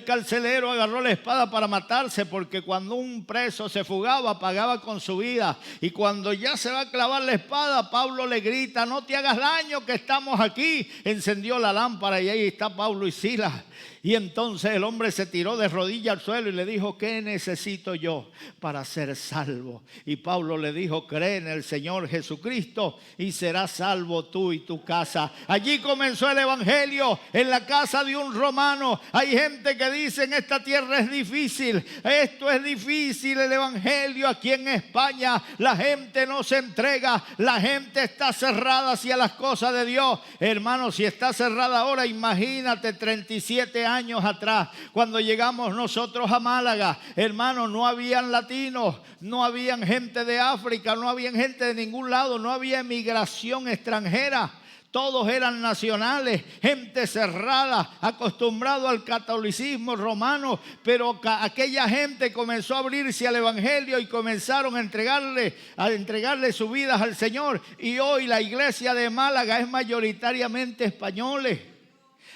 carcelero agarró la espada para matarse, porque cuando un preso se fugaba, pagaba con su vida. Y cuando ya se va a clavar la espada, Pablo le grita: no te hagas daño, que estamos aquí. Encendió la lámpara y ahí está Pablo y Silas. Y entonces el hombre se tiró de rodillas al suelo y le dijo: ¿qué necesito yo para ser salvo? Y Pablo le dijo: cree en el Señor Jesucristo y serás salvo tú y tu casa. Allí comenzó el evangelio, en la casa de un romano. Hay gente gente que dicen esta tierra es difícil, esto es difícil, el evangelio aquí en España, la gente no se entrega, la gente está cerrada hacia las cosas de Dios. Hermano, si está cerrada ahora, imagínate 37 años atrás, cuando llegamos nosotros a Málaga, hermano, no habían latinos, no habían gente de África, no habían gente de ningún lado, no había emigración extranjera. Todos eran nacionales, gente cerrada, acostumbrado al catolicismo romano, pero aquella gente comenzó a abrirse al evangelio y comenzaron a entregarle sus vidas al Señor. Y hoy la iglesia de Málaga es mayoritariamente españoles.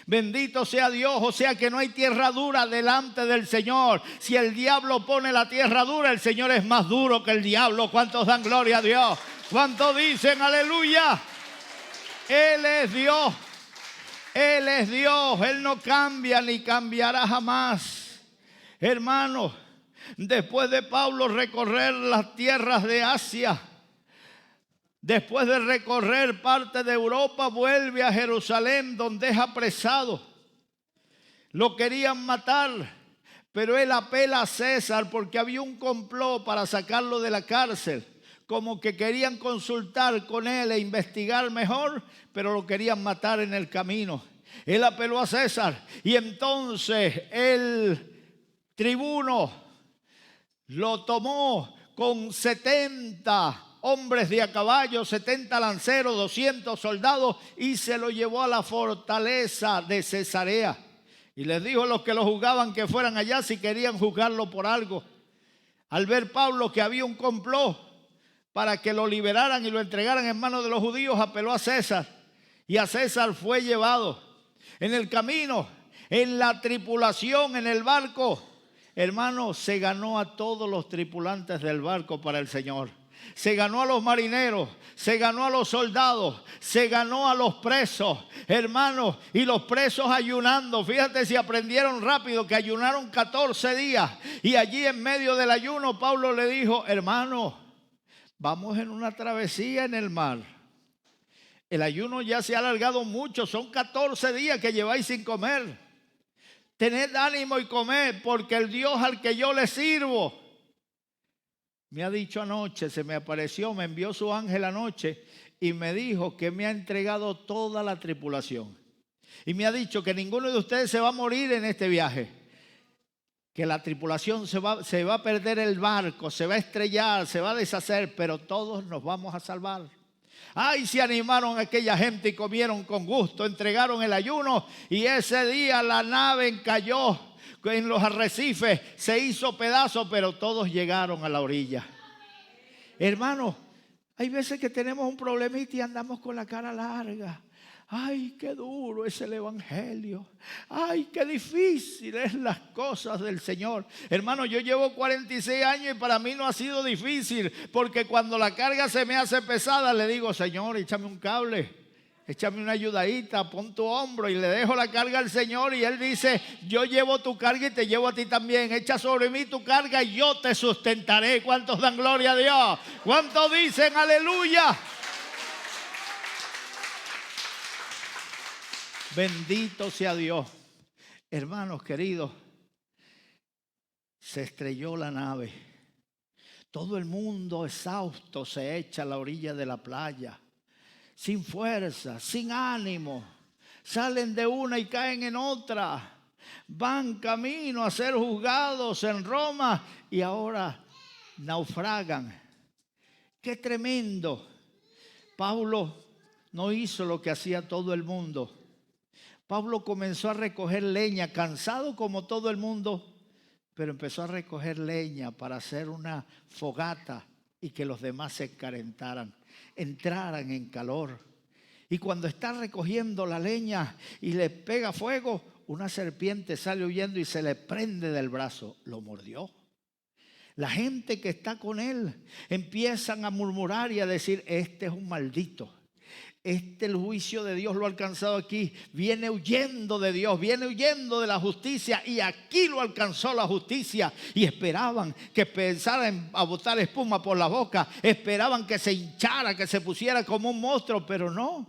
Bendito sea Dios, o sea que no hay tierra dura delante del Señor. Si el diablo pone la tierra dura, el Señor es más duro que el diablo. ¿Cuántos dan gloria a Dios? ¿Cuántos dicen aleluya? Él es Dios, Él es Dios, Él no cambia ni cambiará jamás. Hermanos, después de Pablo recorrer las tierras de Asia, después de recorrer parte de Europa, vuelve a Jerusalén, donde es apresado. Lo querían matar, pero él apela a César porque había un complot para sacarlo de la cárcel. Como que querían consultar con él e investigar mejor, pero lo querían matar en el camino. Él apeló a César y entonces el tribuno lo tomó con 70 hombres de a caballo, 70 lanceros, 200 soldados y se lo llevó a la fortaleza de Cesarea. Y les dijo a los que lo juzgaban que fueran allá si querían juzgarlo por algo. Al ver Pablo que había un complot para que lo liberaran y lo entregaran en manos de los judíos, apeló a César. Y a César fue llevado. En el camino, en la tripulación, en el barco, hermano, se ganó a todos los tripulantes del barco para el Señor. Se ganó a los marineros, se ganó a los soldados, se ganó a los presos, hermanos, y los presos ayunando. Fíjate si aprendieron rápido que ayunaron 14 días. Y allí en medio del ayuno, Pablo le dijo, hermano, vamos en una travesía en el mar. El ayuno ya se ha alargado mucho, son 14 días que lleváis sin comer. Tened ánimo y comed, porque el Dios al que yo le sirvo me ha dicho anoche, se me apareció, me envió su ángel anoche y me dijo que me ha entregado toda la tripulación. Y me ha dicho que ninguno de ustedes se va a morir en este viaje. Que la tripulación se va a perder el barco, se va a estrellar, se va a deshacer, pero todos nos vamos a salvar. Ay, se animaron aquella gente y comieron con gusto, entregaron el ayuno y ese día la nave encalló en los arrecifes, se hizo pedazo, pero todos llegaron a la orilla. Hermanos, hay veces que tenemos un problemita y andamos con la cara larga. Ay, qué duro es el evangelio. Ay, qué difícil es las cosas del Señor. Hermano, yo llevo 46 años y para mí no ha sido difícil, porque cuando la carga se me hace pesada, le digo, Señor, échame un cable, échame una ayudadita, pon tu hombro, y le dejo la carga al Señor y Él dice, yo llevo tu carga y te llevo a ti también. Echa sobre mí tu carga y yo te sustentaré. ¿Cuántos dan gloria a Dios? ¿Cuántos dicen aleluya? Bendito sea Dios. Hermanos queridos, se estrelló la nave. Todo el mundo exhausto se echa a la orilla de la playa, sin fuerza, sin ánimo. Salen de una y caen en otra. Van camino a ser juzgados en Roma y ahora naufragan. ¡Qué tremendo! Pablo no hizo lo que hacía todo el mundo. Pablo comenzó a recoger leña, cansado como todo el mundo, pero empezó a recoger leña para hacer una fogata y que los demás se calentaran, entraran en calor. Y cuando está recogiendo la leña y le pega fuego, una serpiente sale huyendo y se le prende del brazo. Lo mordió. La gente que está con él empiezan a murmurar y a decir, este es un maldito. El juicio de Dios lo ha alcanzado aquí. Viene huyendo de Dios, viene huyendo de la justicia, y aquí lo alcanzó la justicia. Y esperaban que pensara a botar espuma por la boca, esperaban que se hinchara, que se pusiera como un monstruo, pero no.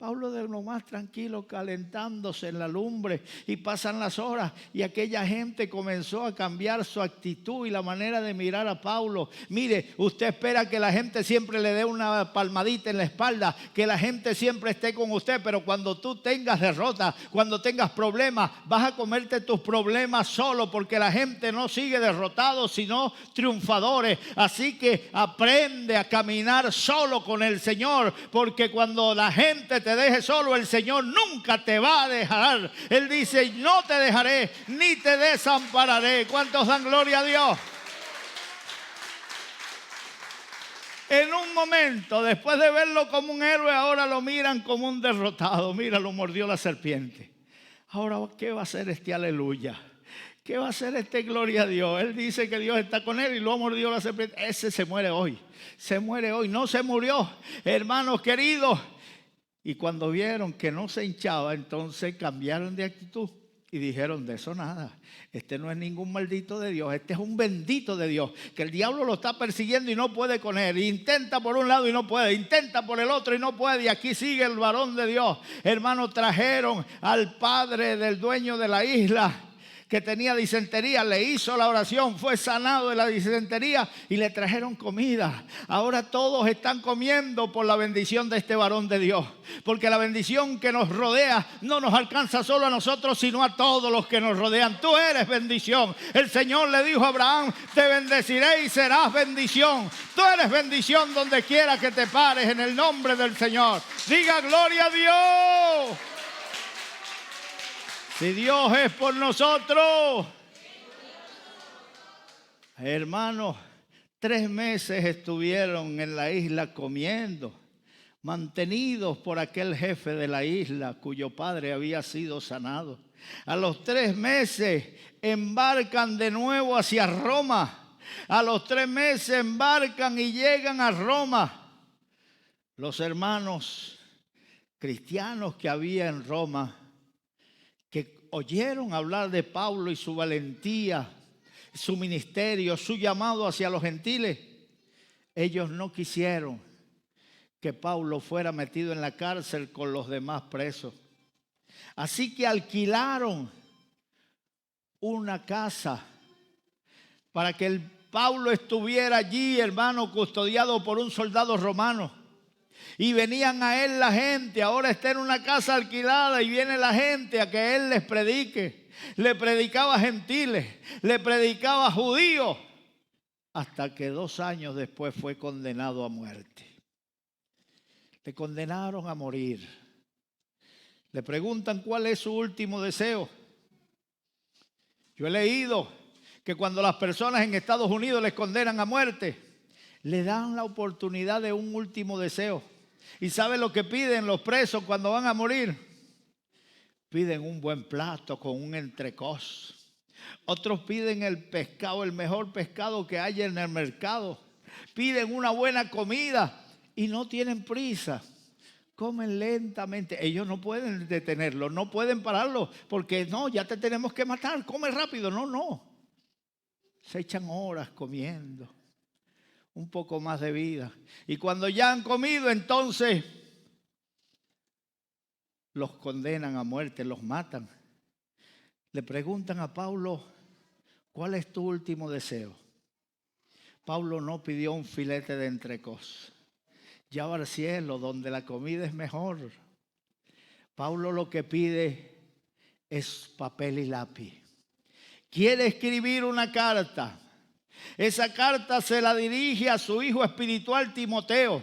Pablo de lo más tranquilo, calentándose en la lumbre, y pasan las horas y aquella gente comenzó a cambiar su actitud y la manera de mirar a Pablo. Mire, usted espera que la gente siempre le dé una palmadita en la espalda, que la gente siempre esté con usted, pero cuando tú tengas derrota, cuando tengas problemas, vas a comerte tus problemas solo, porque la gente no sigue derrotados, sino triunfadores. Así que aprende a caminar solo con el Señor, porque cuando la gente te deje solo, el Señor nunca te va a dejar. Él dice: no te dejaré ni te desampararé. ¿Cuántos dan gloria a Dios? En un momento, después de verlo como un héroe, ahora lo miran como un derrotado. Mira, lo mordió la serpiente. Ahora, ¿qué va a hacer este aleluya? ¿Qué va a hacer este gloria a Dios? Él dice que Dios está con él y lo mordió la serpiente. Ese se muere hoy. Se muere hoy. No se murió, hermanos queridos. Y cuando vieron que no se hinchaba, entonces cambiaron de actitud y dijeron: de eso nada, este no es ningún maldito de Dios, este es un bendito de Dios, que el diablo lo está persiguiendo y no puede con él, intenta por un lado y no puede, intenta por el otro y no puede, y aquí sigue el varón de Dios. Hermanos, trajeron al padre del dueño de la isla, que tenía disentería, le hizo la oración, fue sanado de la disentería y le trajeron comida. Ahora todos están comiendo por la bendición de este varón de Dios, porque la bendición que nos rodea no nos alcanza solo a nosotros, sino a todos los que nos rodean. Tú eres bendición. El Señor le dijo a Abraham: te bendeciré y serás bendición. Tú eres bendición donde quiera que te pares, en el nombre del Señor. Diga gloria a Dios. Si Dios es por nosotros, hermanos, 3 meses estuvieron en la isla comiendo, mantenidos por aquel jefe de la isla cuyo padre había sido sanado. A los 3 meses embarcan de nuevo hacia Roma. A los 3 meses embarcan y llegan a Roma. Los hermanos cristianos que había en Roma, que oyeron hablar de Pablo y su valentía, su ministerio, su llamado hacia los gentiles, ellos no quisieron que Pablo fuera metido en la cárcel con los demás presos. Así que alquilaron una casa para que Pablo estuviera allí, hermano, custodiado por un soldado romano. Y venían a él la gente. Ahora está en una casa alquilada y viene la gente a que él les predique. Le predicaba a gentiles, le predicaba a judíos, hasta que 2 años después fue condenado a muerte. Le condenaron a morir. Le preguntan cuál es su último deseo. Yo he leído que cuando las personas en Estados Unidos les condenan a muerte, le dan la oportunidad de un último deseo. ¿Y sabe lo que piden los presos cuando van a morir? Piden un buen plato con un entrecós. Otros piden el pescado, el mejor pescado que haya en el mercado. Piden una buena comida y no tienen prisa. Comen lentamente. Ellos no pueden detenerlo, no pueden pararlo, porque no, ya te tenemos que matar, come rápido. No. Se echan horas comiendo. Un poco más de vida. Y cuando ya han comido, entonces los condenan a muerte, los matan. Le preguntan a Pablo: ¿cuál es tu último deseo? Pablo no pidió un filete de entrecós. Ya va al cielo, donde la comida es mejor. Pablo lo que pide es papel y lápiz. Quiere escribir una carta. Esa carta se la dirige a su hijo espiritual Timoteo.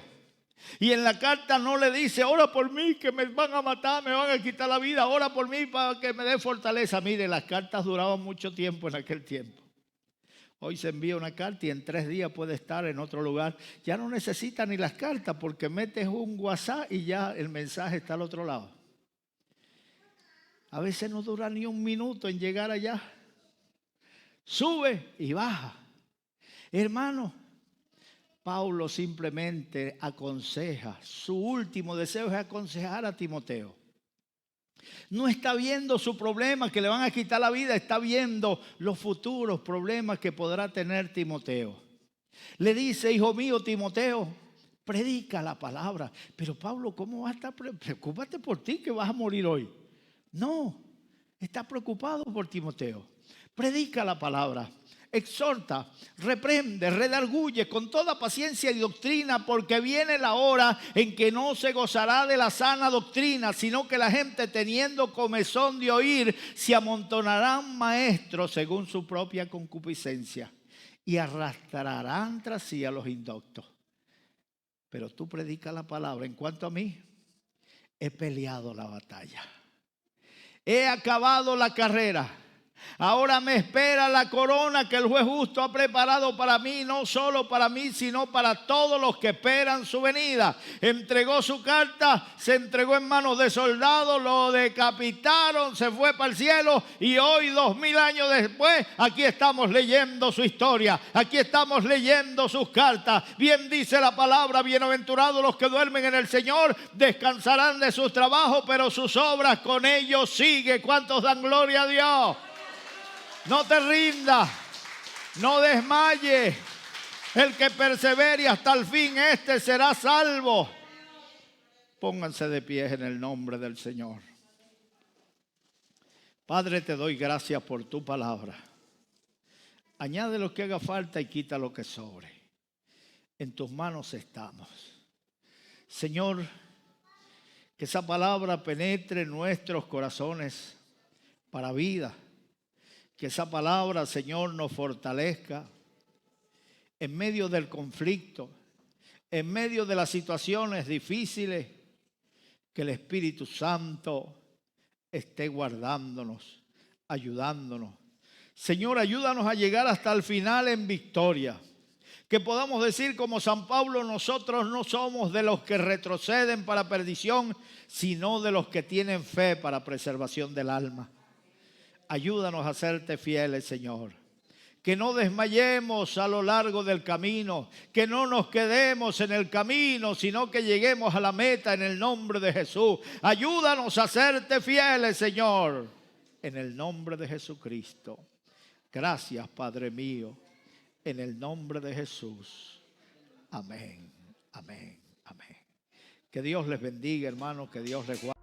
Y en la carta no le dice: ora por mí que me van a matar, me van a quitar la vida, ora por mí para que me dé fortaleza. Mire, las cartas duraban mucho tiempo en aquel tiempo. Hoy se envía una carta y en 3 días puede estar en otro lugar. Ya no necesita ni las cartas, porque metes un WhatsApp y ya el mensaje está al otro lado. A veces no dura ni 1 minuto en llegar allá. Sube y baja. Hermano, Pablo simplemente aconseja. Su último deseo es aconsejar a Timoteo. No está viendo su problema, que le van a quitar la vida. Está viendo los futuros problemas que podrá tener Timoteo. Le dice: hijo mío Timoteo, Predica la palabra. Pero Pablo, ¿cómo vas a estar? Preocúpate por ti que vas a morir hoy. No, está preocupado por Timoteo. Predica la palabra. Exhorta, reprende, redarguye con toda paciencia y doctrina, porque viene la hora en que no se gozará de la sana doctrina, sino que la gente, teniendo comezón de oír, se amontonarán maestros según su propia concupiscencia y arrastrarán tras sí a los indoctos. Pero tú predica la palabra. En cuanto a mí, he peleado la batalla, he acabado la carrera. Ahora me espera la corona que el juez justo ha preparado para mí, no solo para mí, sino para todos los que esperan su venida. Entregó su carta, se entregó en manos de soldados, lo decapitaron, se fue para el cielo y hoy, 2000 años después, aquí estamos leyendo su historia, aquí estamos leyendo sus cartas. Bien dice la palabra: bienaventurados los que duermen en el Señor, descansarán de sus trabajos, pero sus obras con ellos sigue. ¿Cuántos dan gloria a Dios? No te rindas, no desmayes. El que persevere hasta el fin, este será salvo. Pónganse de pie en el nombre del Señor. Padre, te doy gracias por tu palabra. Añade lo que haga falta y quita lo que sobre. En tus manos estamos. Señor, que esa palabra penetre en nuestros corazones para vida. Que esa palabra, Señor, nos fortalezca en medio del conflicto, en medio de las situaciones difíciles. Que el Espíritu Santo esté guardándonos, ayudándonos. Señor, ayúdanos a llegar hasta el final en victoria. Que podamos decir como San Pablo: nosotros no somos de los que retroceden para perdición, sino de los que tienen fe para preservación del alma. Ayúdanos a serte fieles, Señor. Que no desmayemos a lo largo del camino, que no nos quedemos en el camino, sino que lleguemos a la meta en el nombre de Jesús. Ayúdanos a serte fieles, Señor, en el nombre de Jesucristo. Gracias, Padre mío, en el nombre de Jesús. Amén, amén, amén. Que Dios les bendiga, hermanos, que Dios les guarde.